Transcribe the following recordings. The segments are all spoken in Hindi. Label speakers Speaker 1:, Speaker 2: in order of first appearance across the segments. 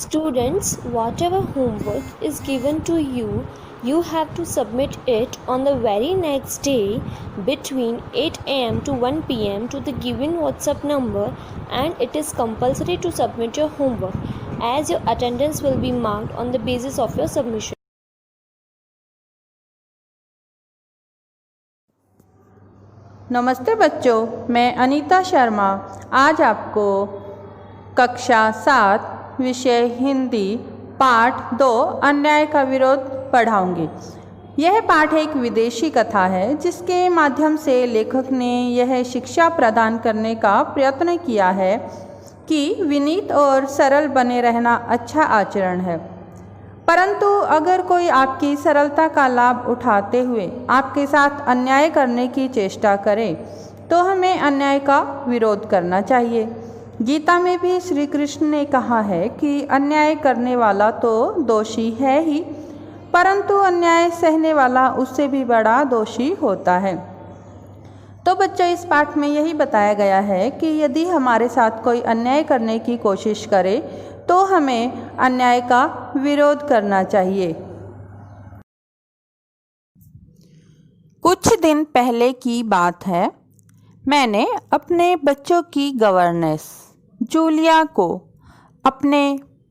Speaker 1: Students, whatever homework is given to you, you have to submit it on the very next day between 8 am to 1 pm to the given WhatsApp number, and it is compulsory to submit your homework as your attendance will be marked on the basis of your submission.
Speaker 2: नमस्ते बच्चों, मैं अनीता शर्मा आज आपको कक्षा 7 विषय हिंदी पाठ 2 अन्याय का विरोध पढ़ाऊंगी। यह पाठ एक विदेशी कथा है जिसके माध्यम से लेखक ने यह शिक्षा प्रदान करने का प्रयत्न किया है कि विनीत और सरल बने रहना अच्छा आचरण है, परंतु अगर कोई आपकी सरलता का लाभ उठाते हुए आपके साथ अन्याय करने की चेष्टा करे तो हमें अन्याय का विरोध करना चाहिए। गीता में भी श्री कृष्ण ने कहा है कि अन्याय करने वाला तो दोषी है ही, परंतु अन्याय सहने वाला उससे भी बड़ा दोषी होता है। तो बच्चों, इस पाठ में यही बताया गया है कि यदि हमारे साथ कोई अन्याय करने की कोशिश करे तो हमें अन्याय का विरोध करना चाहिए। कुछ दिन पहले की बात है, मैंने अपने बच्चों की गवर्नेंस जूलिया को अपने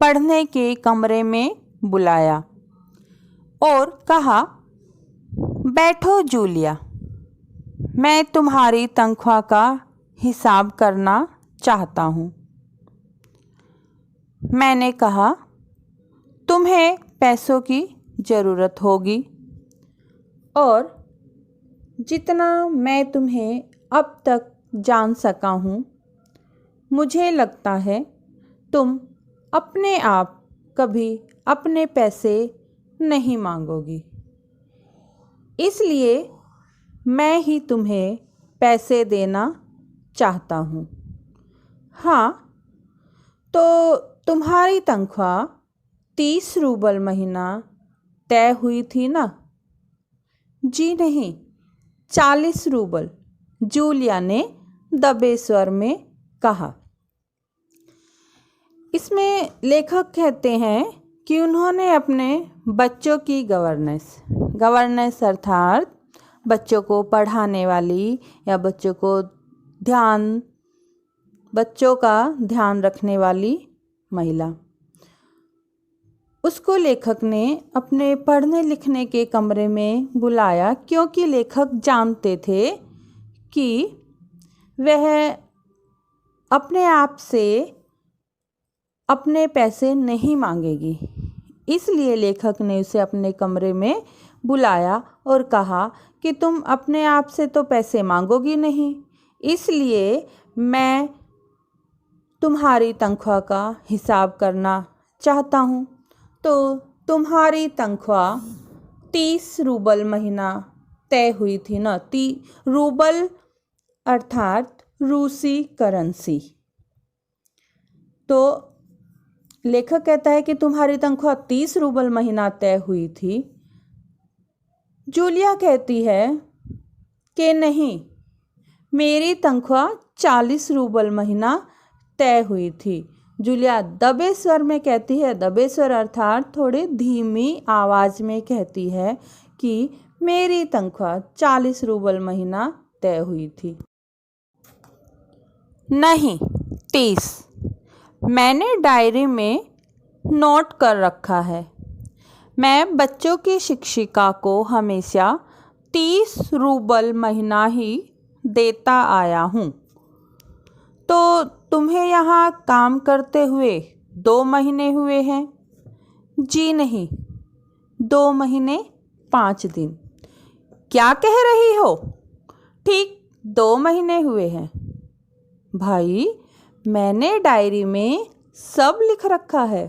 Speaker 2: पढ़ने के कमरे में बुलाया और कहा, बैठो जूलिया, मैं तुम्हारी तनख्वाह का हिसाब करना चाहता हूँ। मैंने कहा, तुम्हें पैसों की ज़रूरत होगी और जितना मैं तुम्हें अब तक जान सका हूँ, मुझे लगता है तुम अपने आप कभी अपने पैसे नहीं मांगोगी, इसलिए मैं ही तुम्हें पैसे देना चाहता हूँ। हाँ, तो तुम्हारी तनख्वाह 30 रूबल महीना तय हुई थी ना? जी नहीं, 40 रूबल, जूलिया ने दबे स्वर में कहा। इसमें लेखक कहते हैं कि उन्होंने अपने बच्चों की गवर्नेंस अर्थात बच्चों को पढ़ाने वाली या बच्चों का ध्यान रखने वाली महिला, उसको लेखक ने अपने पढ़ने लिखने के कमरे में बुलाया क्योंकि लेखक जानते थे कि वह अपने आप से अपने पैसे नहीं मांगेगी। इसलिए लेखक ने उसे अपने कमरे में बुलाया और कहा कि तुम अपने आप से तो पैसे मांगोगी नहीं, इसलिए मैं तुम्हारी तनख्वाह का हिसाब करना चाहता हूँ। तो तुम्हारी तनख्वाह 30 रूबल महीना तय हुई थी ना? रूबल अर्थात रूसी करेंसी। तो लेखक कहता है कि तुम्हारी तनख्वाह 30 रूबल महीना तय हुई थी। जूलिया कहती है कि नहीं, मेरी तनख्वाह 40 रूबल महीना तय हुई थी। जूलिया दबे स्वर में कहती है, दबे स्वर अर्थात थोड़ी धीमी आवाज़ में कहती है कि मेरी तनख्वाह 40 रूबल महीना तय हुई थी। नहीं, 30। मैंने डायरी में नोट कर रखा है। मैं बच्चों की शिक्षिका को हमेशा 30 रूबल महीना ही देता आया हूँ। तो तुम्हें यहाँ काम करते हुए 2 महीने हुए हैं? जी नहीं, 2 महीने 5 दिन। क्या कह रही हो? ठीक 2 महीने हुए हैं। भाई, मैंने डायरी में सब लिख रखा है।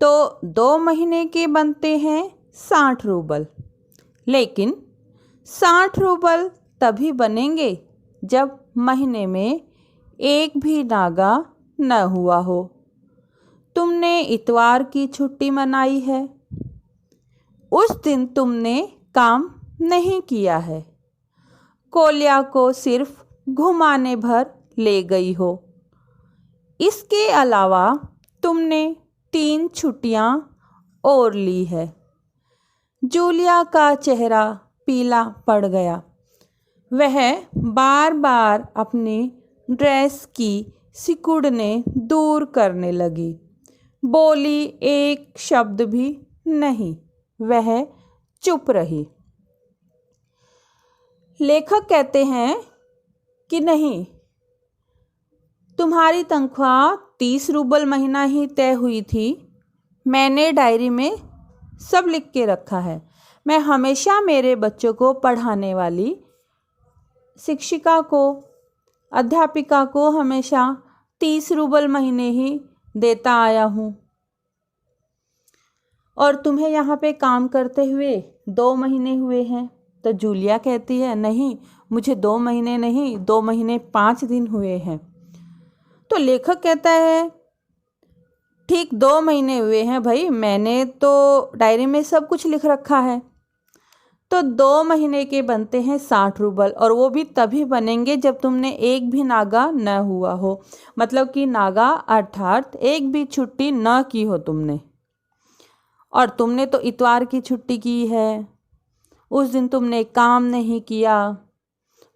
Speaker 2: तो 2 महीने के बनते हैं 60 रूबल, लेकिन 60 रूबल तभी बनेंगे जब महीने में एक भी नागा न हुआ हो। तुमने इतवार की छुट्टी मनाई है, उस दिन तुमने काम नहीं किया है। कोलिया को सिर्फ घुमाने भर ले गई हो। इसके अलावा तुमने 3 छुट्टियां और ली है। जूलिया का चेहरा पीला पड़ गया। वह बार बार अपनी ड्रेस की सिकुड़ने दूर करने लगी। बोली एक शब्द भी नहीं। वह चुप रही। लेखक कहते हैं कि नहीं, तुम्हारी तनख्वाह 30 रूबल महीना ही तय हुई थी। मैंने डायरी में सब लिख के रखा है। मैं हमेशा मेरे बच्चों को पढ़ाने वाली शिक्षिका को, अध्यापिका को हमेशा 30 रूबल महीने ही देता आया हूँ, और तुम्हें यहाँ पे काम करते हुए 2 महीने हुए हैं। तो जूलिया कहती है नहीं, मुझे 2 महीने नहीं, 2 महीने 5 दिन हुए हैं। तो लेखक कहता है ठीक 2 महीने हुए हैं भाई, मैंने तो डायरी में सब कुछ लिख रखा है। तो 2 महीने के बनते हैं 60 रूबल, और वो भी तभी बनेंगे जब तुमने एक भी नागा न हुआ हो। मतलब कि नागा अर्थात एक भी छुट्टी न की हो तुमने। और तुमने तो इतवार की छुट्टी की है, उस दिन तुमने काम नहीं किया,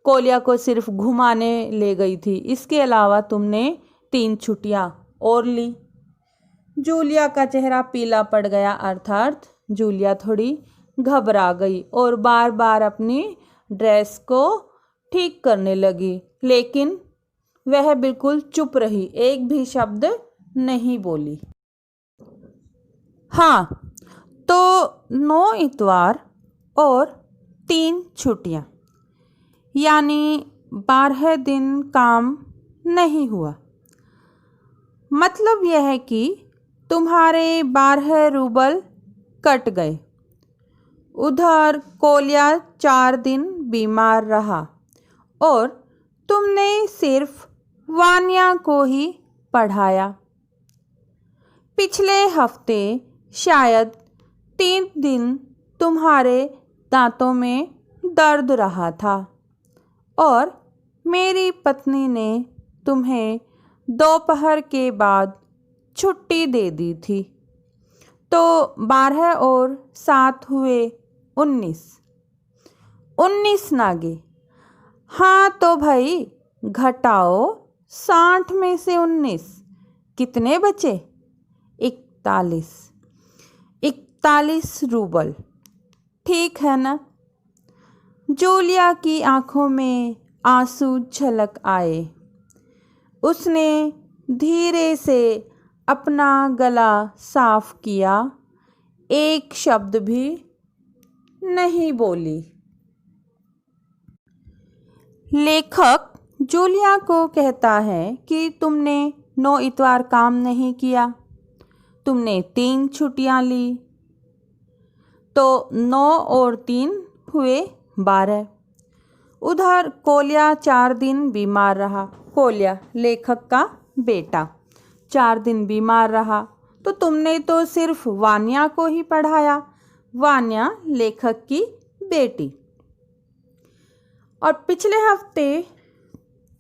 Speaker 2: कोलिया को सिर्फ घुमाने ले गई थी। इसके अलावा तुमने 3 छुट्टियां और ली। जूलिया का चेहरा पीला पड़ गया, अर्थात जूलिया थोड़ी घबरा गई और बार बार अपनी ड्रेस को ठीक करने लगी, लेकिन वह बिल्कुल चुप रही, एक भी शब्द नहीं बोली। हाँ, तो 9 इतवार और 3 छुट्टियां, यानी 12 दिन काम नहीं हुआ। मतलब यह है कि तुम्हारे 12 रूबल कट गए। उधर कोलिया 4 दिन बीमार रहा और तुमने सिर्फ वानिया को ही पढ़ाया। पिछले हफ्ते शायद 3 दिन तुम्हारे दांतों में दर्द रहा था और मेरी पत्नी ने तुम्हें दोपहर के बाद छुट्टी दे दी थी। तो 12 और 7 हुए 19 नागे। हाँ तो भाई घटाओ 60 में से 19, कितने बचे? 41 रूबल, ठीक है ना? जूलिया की आंखों में आंसू छलक आए। उसने धीरे से अपना गला साफ किया, एक शब्द भी नहीं बोली। लेखक जूलिया को कहता है कि तुमने 9 इतवार काम नहीं किया, तुमने 3 छुट्टियां ली, तो 9 और 3 हुए 12। उधर कोलिया 4 दिन बीमार रहा। कोलिया लेखक का बेटा 4 दिन बीमार रहा, तो तुमने तो सिर्फ वानिया को ही पढ़ाया, वानिया लेखक की बेटी। और पिछले हफ्ते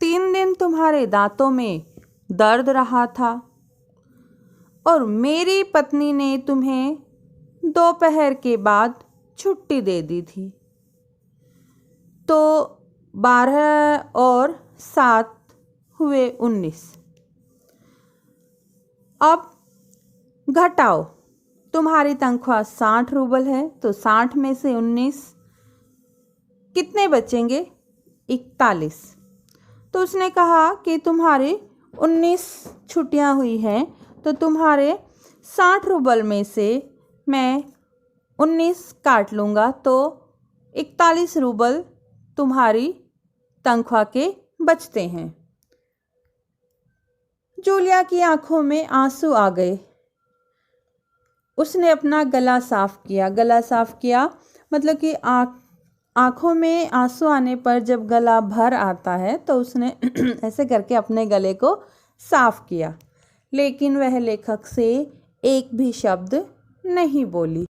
Speaker 2: 3 दिन तुम्हारे दांतों में दर्द रहा था और मेरी पत्नी ने तुम्हें दोपहर के बाद छुट्टी दे दी थी। तो 12 और 7 हुए 19। अब घटाओ, तुम्हारी तनख्वाह 60 रूबल है, तो 60 में से 19 कितने बचेंगे? 41। तो उसने कहा कि तुम्हारी 19 छुट्टियां हुई हैं, तो तुम्हारे 60 रूबल में से मैं 19 काट लूँगा, तो 41 रूबल तुम्हारी तनख्वाह के बचते हैं। जूलिया की आंखों में आंसू आ गए। उसने अपना गला साफ किया। मतलब कि आंखों में आंसू आने पर जब गला भर आता है तो उसने ऐसे करके अपने गले को साफ किया, लेकिन वह लेखक से एक भी शब्द नहीं बोली।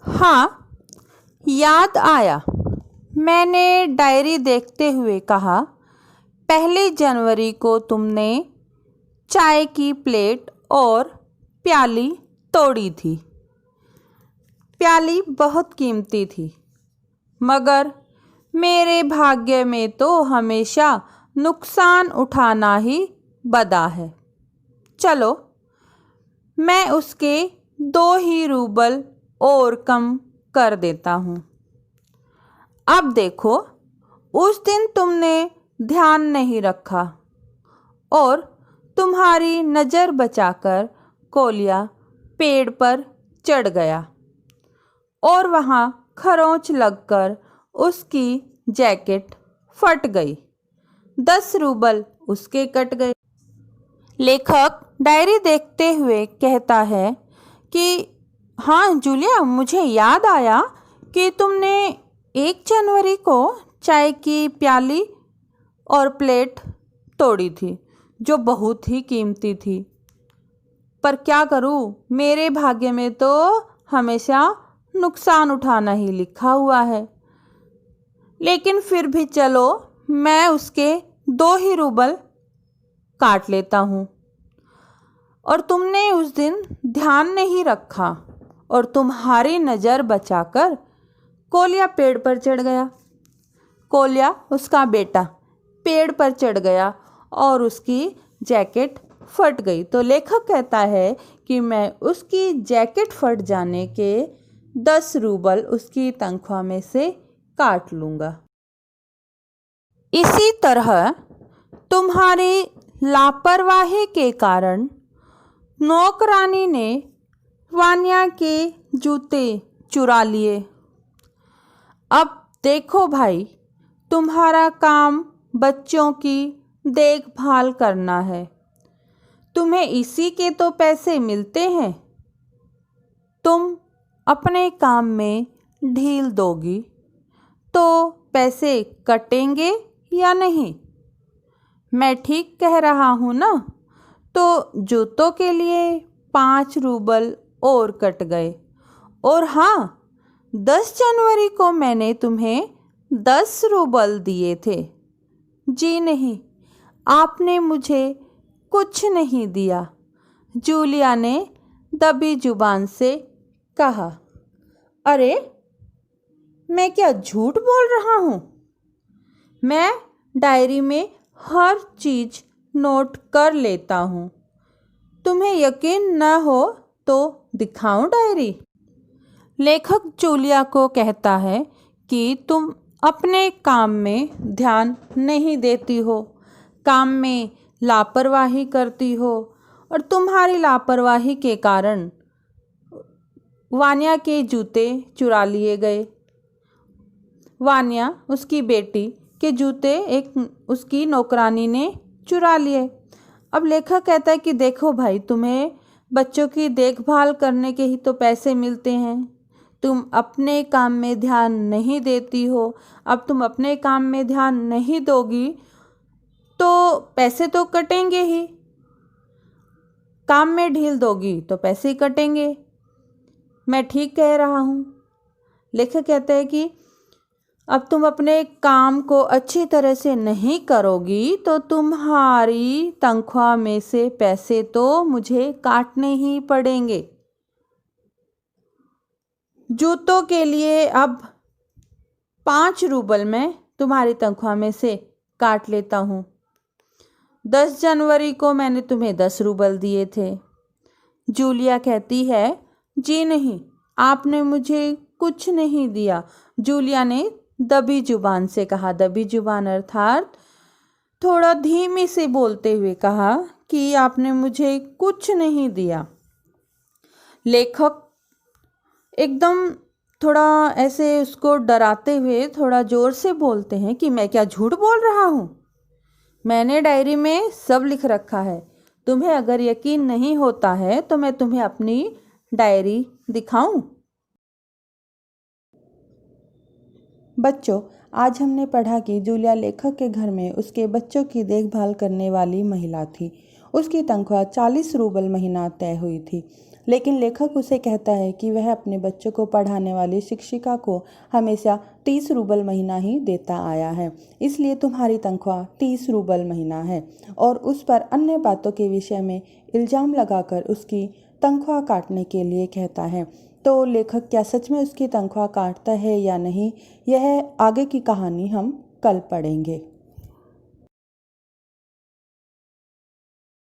Speaker 2: हाँ, याद आया, मैंने डायरी देखते हुए कहा 1 जनवरी को तुमने चाय की प्लेट और प्याली तोड़ी थी। प्याली बहुत कीमती थी, मगर मेरे भाग्य में तो हमेशा नुकसान उठाना ही बदा है। चलो, मैं उसके 2 ही रूबल और कम कर देता हूँ। अब देखो, उस दिन तुमने ध्यान नहीं रखा और तुम्हारी नज़र बचाकर कोलिया पेड़ पर चढ़ गया और वहाँ खरोंच लगकर उसकी जैकेट फट गई। 10 रूबल उसके कट गए। लेखक डायरी देखते हुए कहता है कि हाँ जूलिया, मुझे याद आया कि तुमने 1 जनवरी को चाय की प्याली और प्लेट तोड़ी थी, जो बहुत ही कीमती थी। पर क्या करूँ, मेरे भाग्य में तो हमेशा नुकसान उठाना ही लिखा हुआ है। लेकिन फिर भी चलो, मैं उसके 2 ही रूबल काट लेता हूँ। और तुमने उस दिन ध्यान नहीं रखा और तुम्हारी नज़र बचाकर कोलिया पेड़ पर चढ़ गया। कोलिया, उसका बेटा, पेड़ पर चढ़ गया और उसकी जैकेट फट गई। तो लेखक कहता है कि मैं उसकी जैकेट फट जाने के 10 रूबल उसकी तनख्वाह में से काट लूँगा। इसी तरह तुम्हारी लापरवाही के कारण नौकरानी ने वान्या के जूते चुरा लिए। अब देखो भाई, तुम्हारा काम बच्चों की देखभाल करना है। तुम्हें इसी के तो पैसे मिलते हैं। तुम अपने काम में ढील दोगी तो पैसे कटेंगे या नहीं? मैं ठीक कह रहा हूँ ना? तो जूतों के लिए 5 रूबल और कट गए। और हाँ, 10 जनवरी को मैंने तुम्हें 10 रूबल दिए थे। जी नहीं, आपने मुझे कुछ नहीं दिया, जूलिया ने दबी जुबान से कहा। अरे, मैं क्या झूठ बोल रहा हूँ? मैं डायरी में हर चीज़ नोट कर लेता हूँ। तुम्हें यकीन न हो तो दिखाऊं डायरी? लेखक जूलिया को कहता है कि तुम अपने काम में ध्यान नहीं देती हो, काम में लापरवाही करती हो और तुम्हारी लापरवाही के कारण वान्या के जूते चुरा लिए गए। वान्या, उसकी बेटी के जूते एक उसकी नौकरानी ने चुरा लिए। अब लेखक कहता है कि देखो भाई, तुम्हें बच्चों की देखभाल करने के ही तो पैसे मिलते हैं। तुम अपने काम में ध्यान नहीं देती हो। अब तुम अपने काम में ध्यान नहीं दोगी तो पैसे तो कटेंगे ही। काम में ढील दोगी तो पैसे ही कटेंगे। मैं ठीक कह रहा हूँ? लेखक कहते हैं कि अब तुम अपने काम को अच्छी तरह से नहीं करोगी तो तुम्हारी तनख्वाह में से पैसे तो मुझे काटने ही पड़ेंगे। जूतों के लिए अब 5 रूबल मैं तुम्हारी तनख्वाह में से काट लेता हूँ। 10 जनवरी को मैंने तुम्हें 10 रूबल दिए थे। जूलिया कहती है, जी नहीं, आपने मुझे कुछ नहीं दिया। जूलिया ने दबी जुबान से कहा। दबी जुबान अर्थात थोड़ा धीमे से बोलते हुए कहा कि आपने मुझे कुछ नहीं दिया। लेखक एकदम थोड़ा ऐसे उसको डराते हुए थोड़ा ज़ोर से बोलते हैं कि मैं क्या झूठ बोल रहा हूँ? मैंने डायरी में सब लिख रखा है। तुम्हें अगर यकीन नहीं होता है तो मैं तुम्हें अपनी डायरी दिखाऊं? बच्चों, आज हमने पढ़ा कि जूलिया लेखक के घर में उसके बच्चों की देखभाल करने वाली महिला थी। उसकी तनख्वाह 40 रूबल महीना तय हुई थी, लेकिन लेखक उसे कहता है कि वह अपने बच्चों को पढ़ाने वाली शिक्षिका को हमेशा 30 रूबल महीना ही देता आया है। इसलिए तुम्हारी तनख्वाह 30 रूबल महीना है और उस पर अन्य बातों के विषय में इल्ज़ाम लगाकर उसकी
Speaker 3: तनख्वाह काटने के लिए कहता है। तो लेखक क्या सच में उसकी तनख्वाह काटता है या नहीं, यह आगे की कहानी हम कल पढ़ेंगे।